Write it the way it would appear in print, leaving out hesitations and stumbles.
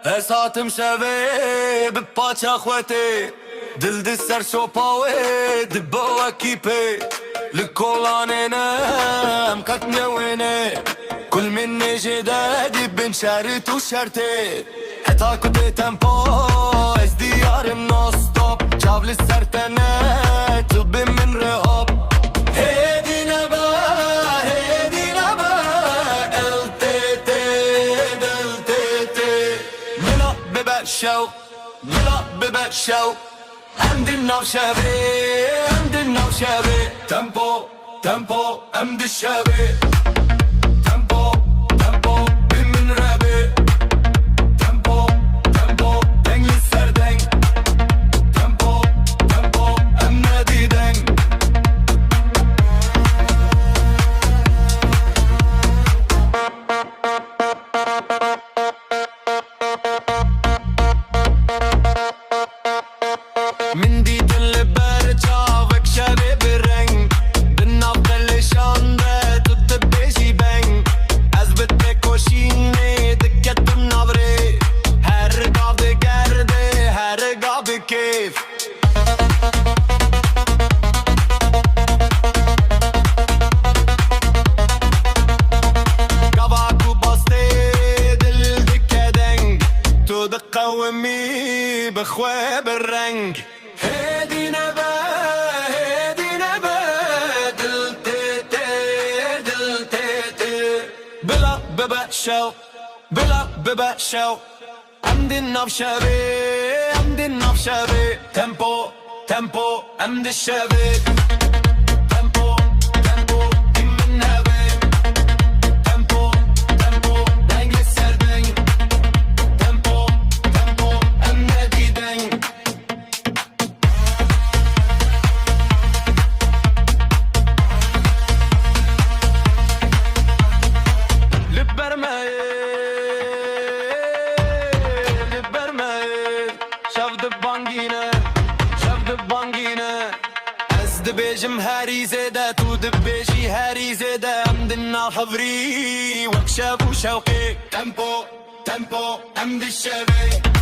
Esat msheve بباچا خوته دل دي سر شوپاوه دبو اكيبه لكولانه نم كتنه وينه كل من جدادي بن شرط وشرطه حتى كنت تمبو از ديارم نو ستوب جاب للسرتنه طلبي من رهاب هيدي نبا هيدي نبا التيتي دلتيتي ملا ببشو ملا ببشو عند النوشابي عند النوشابي تمبو تمبو عند الشابي تمبو تمبو بمن رابي تمبو تمبو دنج السردنج تمبو تمبو النادي دنج من دي دل برجافك شبه بالرنگ بالنافذ شانده تطبيشي بنگ از بده کشینه دکت بنابره هر گاو گرده هر گاو کیف گاواکو باسته دل دکه دنگ تو دقومی بخواه بالرنگ هيدي نبا هيدي نبا دلتيتي دلتيتي بلا ببشو بلا ببشو عند النوشابي عند النوشابي تمبو تمبو عند الشابي تمبو تمبو من هابي تمبو تمبو دنج السردنج تمبو تمبو النادي دنج دبيجم هاري زيدا تو دبيجي هاري زيدا عمد النار حضري وكشاف وشوقي تمبو تمبو عمد الشبي